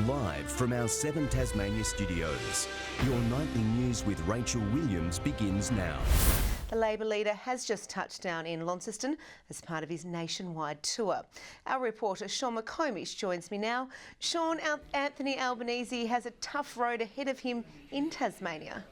Live from our 7 Tasmania studios, your nightly news with Rachel Williams begins now. The Labor leader has just touched down in Launceston as part of his nationwide tour. Our reporter Sean McComish joins me now. Sean, Anthony Albanese has a tough road ahead of him in Tasmania.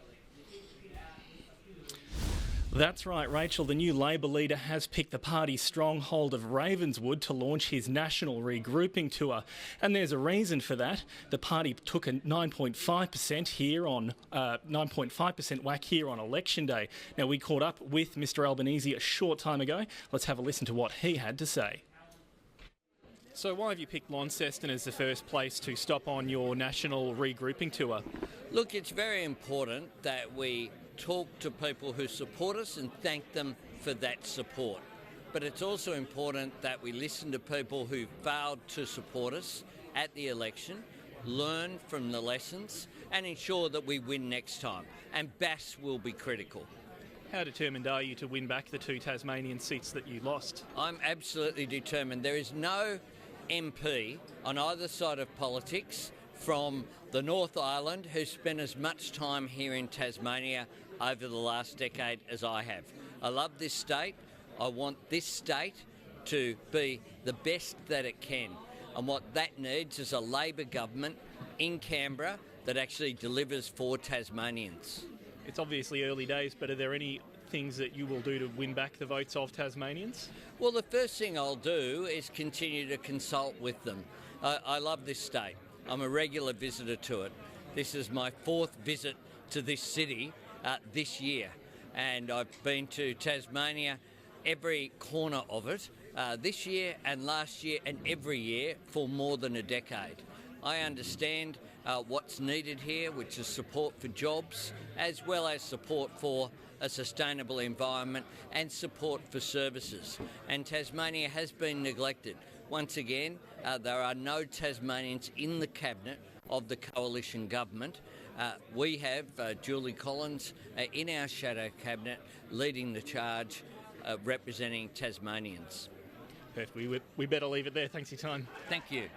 That's right, Rachel. The new Labor leader has picked the party's stronghold of Ravenswood to launch his national regrouping tour. And there's a reason for that. The party took a 9.5% whack here on election day. Now, we caught up with Mr Albanese a short time ago. Let's have a listen to what he had to say. So why have you picked Launceston as the first place to stop on your national regrouping tour? Look, it's very important that we talk to people who support us and thank them for that support. But it's also important that we listen to people who failed to support us at the election, learn from the lessons and ensure that we win next time. And BAS will be critical. How determined are you to win back the 2 Tasmanian seats that you lost? I'm absolutely determined. There is no MP on either side of politics from the North Island who spent as much time here in Tasmania over the last decade as I have. I love this state. I want this state to be the best that it can. And what that needs is a Labor government in Canberra that actually delivers for Tasmanians. It's obviously early days, but are there any things that you will do to win back the votes of Tasmanians? Well, the first thing I'll do is continue to consult with them. I love this state. I'm a regular visitor to it. This is my 4th visit to this city this year, and I've been to Tasmania every corner of it this year and last year and every year for more than a decade. I understand what's needed here, which is support for jobs as well as support for a sustainable environment and support for services. And Tasmania has been neglected. Once again, there are no Tasmanians in the cabinet of the coalition government. We have Julie Collins in our shadow cabinet leading the charge, representing Tasmanians. Perfect. We better leave it there. Thanks for your time. Thank you.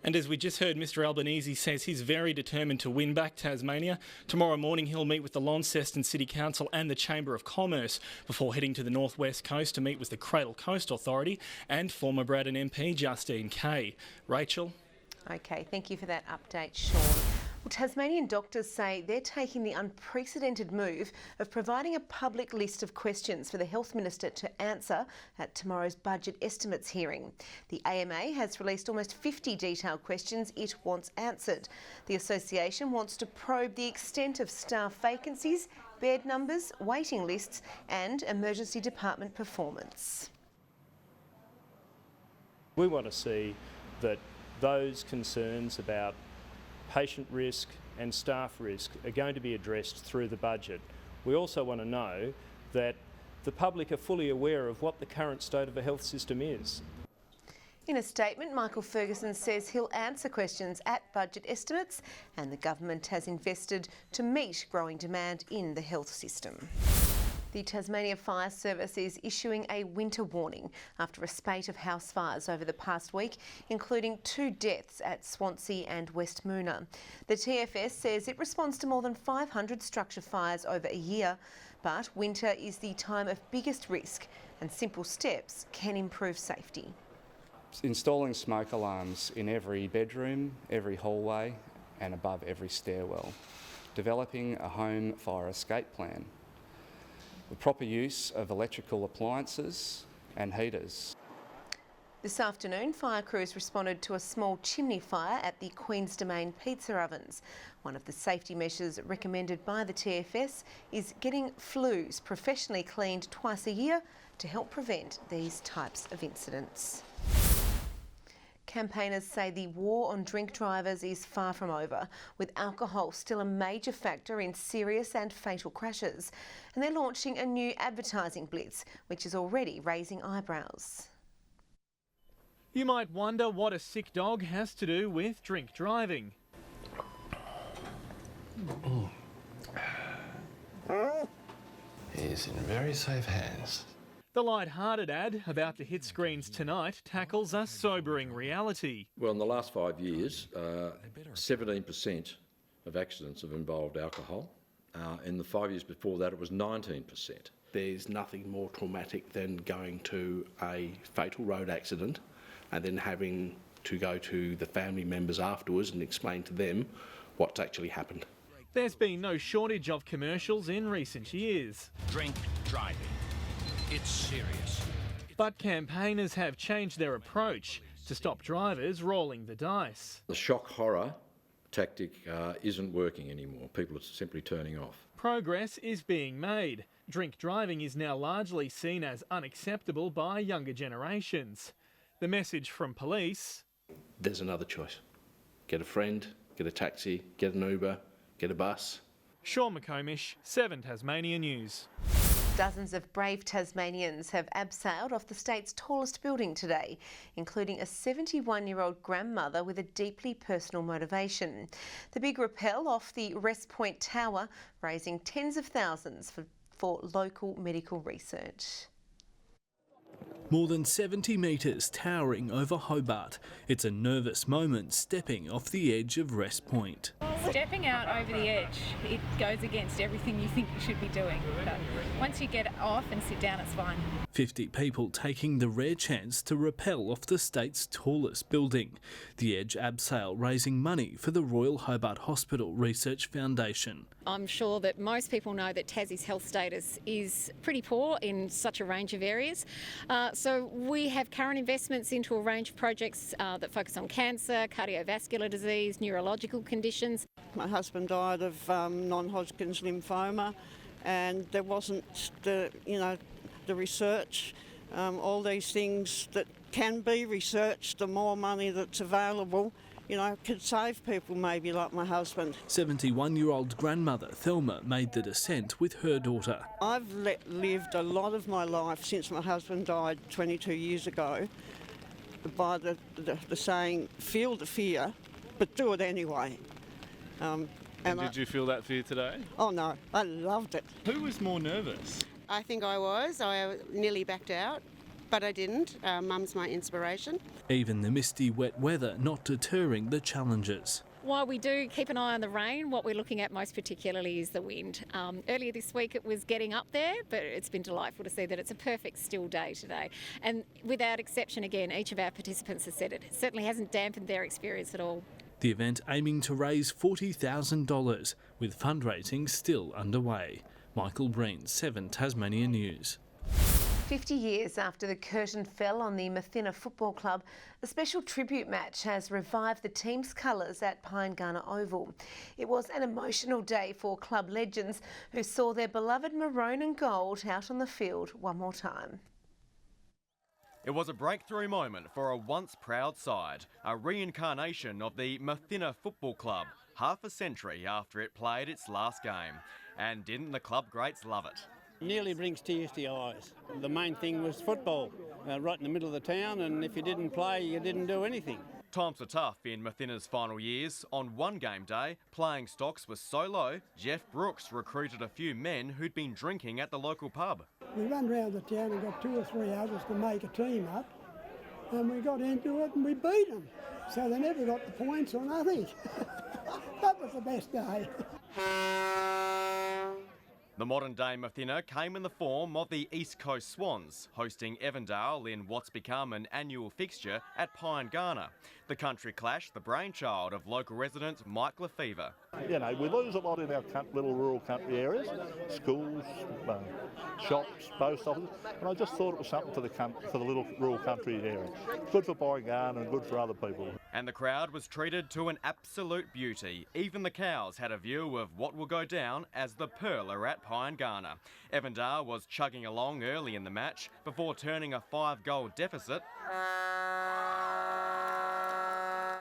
And as we just heard, Mr Albanese says he's very determined to win back Tasmania. Tomorrow morning he'll meet with the Launceston City Council and the Chamber of Commerce before heading to the North West Coast to meet with the Cradle Coast Authority and former Braddon MP Justine Kay. Rachel? OK, thank you for that update, Sean. Well, Tasmanian doctors say they're taking the unprecedented move of providing a public list of questions for the Health Minister to answer at tomorrow's budget estimates hearing. The AMA has released almost 50 detailed questions it wants answered. The association wants to probe the extent of staff vacancies, bed numbers, waiting lists and emergency department performance. We want to see that those concerns about patient risk and staff risk are going to be addressed through the budget. We also want to know that the public are fully aware of what the current state of the health system is. In a statement, Michael Ferguson says he'll answer questions at budget estimates and the government has invested to meet growing demand in the health system. The Tasmania Fire Service is issuing a winter warning after a spate of house fires over the past week, including 2 deaths at Swansea and West Moona. The TFS says it responds to more than 500 structure fires over a year, but winter is the time of biggest risk and simple steps can improve safety. Installing smoke alarms in every bedroom, every hallway and above every stairwell. Developing a home fire escape plan. The proper use of electrical appliances and heaters. This afternoon, fire crews responded to a small chimney fire at the Queen's Domain pizza ovens. One of the safety measures recommended by the TFS is getting flues professionally cleaned twice a year to help prevent these types of incidents. Campaigners say the war on drink drivers is far from over, with alcohol still a major factor in serious and fatal crashes. And they're launching a new advertising blitz, which is already raising eyebrows. You might wonder what a sick dog has to do with drink driving. He's in very safe hands. The light-hearted ad, about to hit screens tonight, tackles a sobering reality. Well, in the last 5 years, 17% of accidents have involved alcohol. In the 5 years before that, it was 19%. There's nothing more traumatic than going to a fatal road accident and then having to go to the family members afterwards and explain to them what's actually happened. There's been no shortage of commercials in recent years. Drink driving. It's serious. But campaigners have changed their approach to stop drivers rolling the dice. The shock horror tactic isn't working anymore. People are simply turning off. Progress is being made. Drink driving is now largely seen as unacceptable by younger generations. The message from police: There's another choice. Get a friend, get a taxi, get an Uber, get a bus. Sean McComish, 7 Tasmania News. Dozens of brave Tasmanians have abseiled off the state's tallest building today, including a 71-year-old grandmother with a deeply personal motivation. The big rappel off the Rest Point Tower, raising tens of thousands for local medical research. More than 70 metres towering over Hobart. It's a nervous moment stepping off the edge of Rest Point. Stepping out over the edge, it goes against everything you think you should be doing. But once you get off and sit down, it's fine. 50 people taking the rare chance to rappel off the state's tallest building. The Edge abseil raising money for the Royal Hobart Hospital Research Foundation. I'm sure that most people know that Tassie's health status is pretty poor in such a range of areas. So we have current investments into a range of projects that focus on cancer, cardiovascular disease, neurological conditions. My husband died of non-Hodgkin's lymphoma, and there wasn't the research, all these things that can be researched, the more money that's available, could save people maybe like my husband. 71-year-old grandmother Thelma made the descent with her daughter. I've lived a lot of my life since my husband died 22 years ago by the saying, feel the fear, but do it anyway. And did you feel that fear today? Oh no, I loved it. Who was more nervous? I think I was. I nearly backed out, but I didn't. Mum's my inspiration. Even the misty, wet weather not deterring the challengers. While we do keep an eye on the rain, what we're looking at most particularly is the wind. Earlier this week it was getting up there, but it's been delightful to see that it's a perfect still day today. And without exception, again, each of our participants has said it certainly hasn't dampened their experience at all. The event aiming to raise $40,000, with fundraising still underway. Michael Breen, 7 Tasmania News. 50 years after the curtain fell on the Mathina Football Club, a special tribute match has revived the team's colours at Pyengana Oval. It was an emotional day for club legends who saw their beloved maroon and gold out on the field one more time. It was a breakthrough moment for a once proud side, a reincarnation of the Mathina Football Club, half a century after it played its last game. And didn't the club greats love it? Nearly brings tears to your eyes. The main thing was football, right in the middle of the town, and if you didn't play, you didn't do anything. Times were tough in Mathina's final years. On one game day, playing stocks was so low, Jeff Brooks recruited a few men who'd been drinking at the local pub. We ran round the town and got 2 or 3 others to make a team up, and we got into it and we beat them. So they never got the points or nothing. That was the best day. The modern-day Mathina came in the form of the East Coast Swans, hosting Evandale in what's become an annual fixture at Pyengana. The country clash, the brainchild of local resident Mike Lefevre. We lose a lot in our little rural country areas, schools, shops, post offices, and I just thought it was something for the little rural country area. Good for Pyengana and good for other people. And the crowd was treated to an absolute beauty. Even the cows had a view of what will go down as the Pearl are at Pyengana. Evandale was chugging along early in the match before turning a 5-goal deficit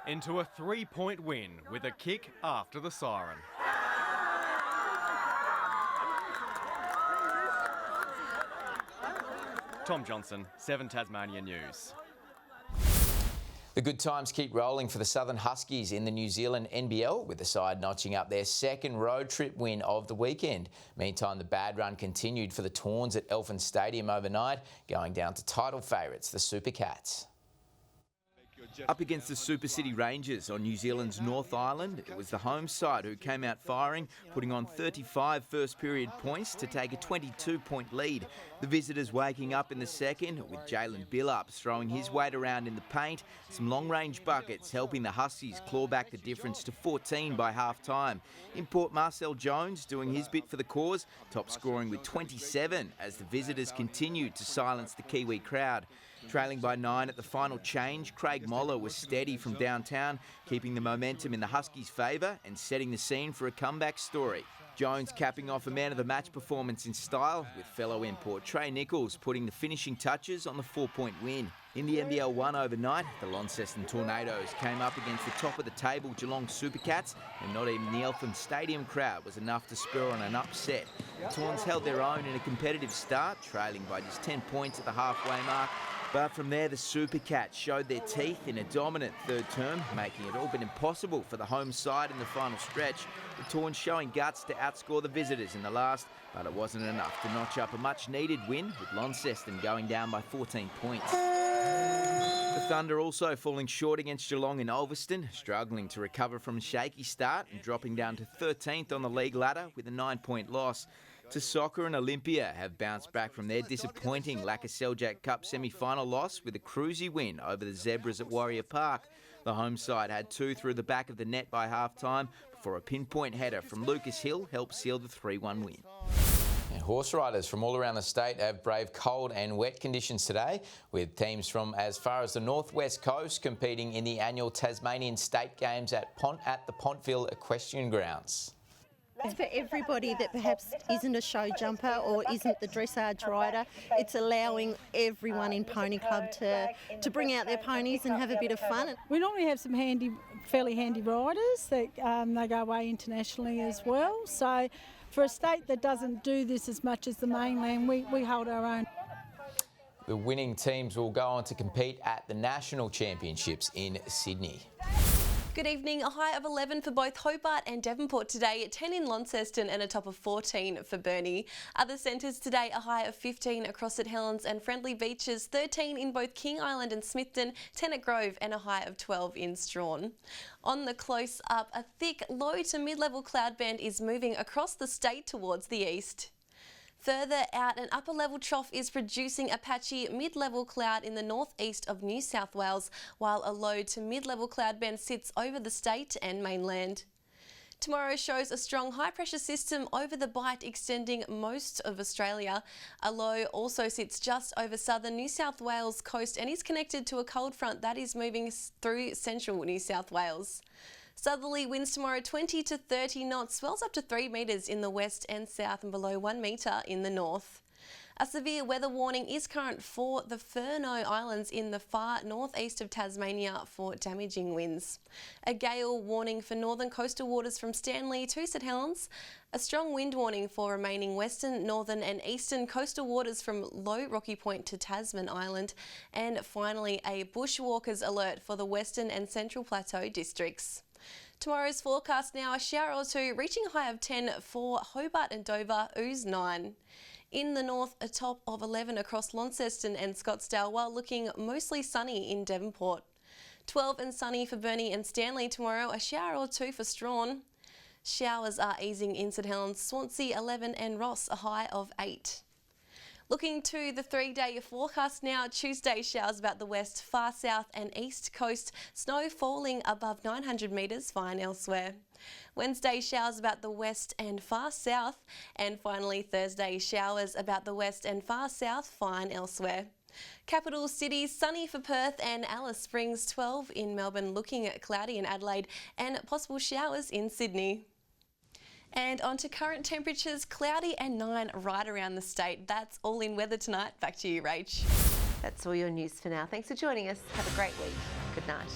into a 3-point win with a kick after the siren. Tom Johnson, 7 Tasmania News. The good times keep rolling for the Southern Huskies in the New Zealand NBL, with the side notching up their second road trip win of the weekend. Meantime, the bad run continued for the Tawns at Elfin Stadium overnight, going down to title favourites, the Super Cats. Up against the Super City Rangers on New Zealand's North Island, it was the home side who came out firing, putting on 35 first-period points to take a 22-point lead. The visitors waking up in the second, with Jalen Billups throwing his weight around in the paint, some long-range buckets helping the Huskies claw back the difference to 14 by half-time. Import Marcel Jones doing his bit for the cause, top scoring with 27 as the visitors continued to silence the Kiwi crowd. Trailing by 9 at the final change, Craig Moller was steady from downtown, keeping the momentum in the Huskies' favour and setting the scene for a comeback story. Jones capping off a man-of-the-match performance in style, with fellow import Trey Nichols putting the finishing touches on the 4-point win. In the NBL 1 overnight, the Launceston Tornadoes came up against the top of the table Geelong Supercats, and not even the Elfin Stadium crowd was enough to spur on an upset. The Tawns held their own in a competitive start, trailing by just 10 points at the halfway mark. But from there, the Supercats showed their teeth in a dominant third term, making it all but impossible for the home side in the final stretch. The Tawns showing guts to outscore the visitors in the last, but it wasn't enough to notch up a much-needed win, with Launceston going down by 14 points. The Thunder also falling short against Geelong in Ulverston, struggling to recover from a shaky start and dropping down to 13th on the league ladder with a 9-point loss. To soccer, and Olympia have bounced back from their disappointing Lacka Seljack Cup semi-final loss with a cruisy win over the Zebras at Warrior Park. The home side had 2 through the back of the net by half-time before a pinpoint header from Lucas Hill helped seal the 3-1 win. And horse riders from all around the state have braved cold and wet conditions today, with teams from as far as the northwest coast competing in the annual Tasmanian State Games at the Pontville Equestrian Grounds. It's for everybody that perhaps isn't a show jumper or isn't the dressage rider. It's allowing everyone in Pony Club to bring out their ponies and have a bit of fun. We normally have some fairly handy riders that they go away internationally as well. So for a state that doesn't do this as much as the mainland, we hold our own. The winning teams will go on to compete at the National Championships in Sydney. Good evening. A high of 11 for both Hobart and Devonport today, 10 in Launceston and a top of 14 for Burnie. Other centres today, a high of 15 across St Helens and Friendly Beaches, 13 in both King Island and Smithton, 10 at Grove and a high of 12 in Strawn. On the close up, a thick low to mid-level cloud band is moving across the state towards the east. Further out, an upper-level trough is producing a patchy mid-level cloud in the northeast of New South Wales, while a low to mid-level cloud band sits over the state and mainland. Tomorrow shows a strong high-pressure system over the Bight extending most of Australia. A low also sits just over southern New South Wales coast and is connected to a cold front that is moving through central New South Wales. Southerly winds tomorrow 20 to 30 knots, swells up to 3 metres in the west and south and below 1 metre in the north. A severe weather warning is current for the Furneaux Islands in the far northeast of Tasmania for damaging winds. A gale warning for northern coastal waters from Stanley to St Helens. A strong wind warning for remaining western, northern and eastern coastal waters from Low Rocky Point to Tasman Island. And finally, a bushwalkers alert for the western and central plateau districts. Tomorrow's forecast now, a shower or two, reaching a high of 10 for Hobart and Dover, ooze 9. In the north, a top of 11 across Launceston and Scottsdale, while looking mostly sunny in Devonport. 12 and sunny for Burnie and Stanley tomorrow, a shower or two for Strawn. Showers are easing in St Helens, Swansea 11 and Ross, a high of 8. Looking to the 3-day forecast now, Tuesday showers about the west, far south and east coast, snow falling above 900 metres, fine elsewhere. Wednesday showers about the west and far south, and finally Thursday showers about the west and far south, fine elsewhere. Capital cities, sunny for Perth and Alice Springs, 12 in Melbourne, looking at cloudy in Adelaide and possible showers in Sydney. And on to current temperatures, cloudy and 9 right around the state. That's all in weather tonight. Back to you, Rach. That's all your news for now. Thanks for joining us. Have a great week. Good night.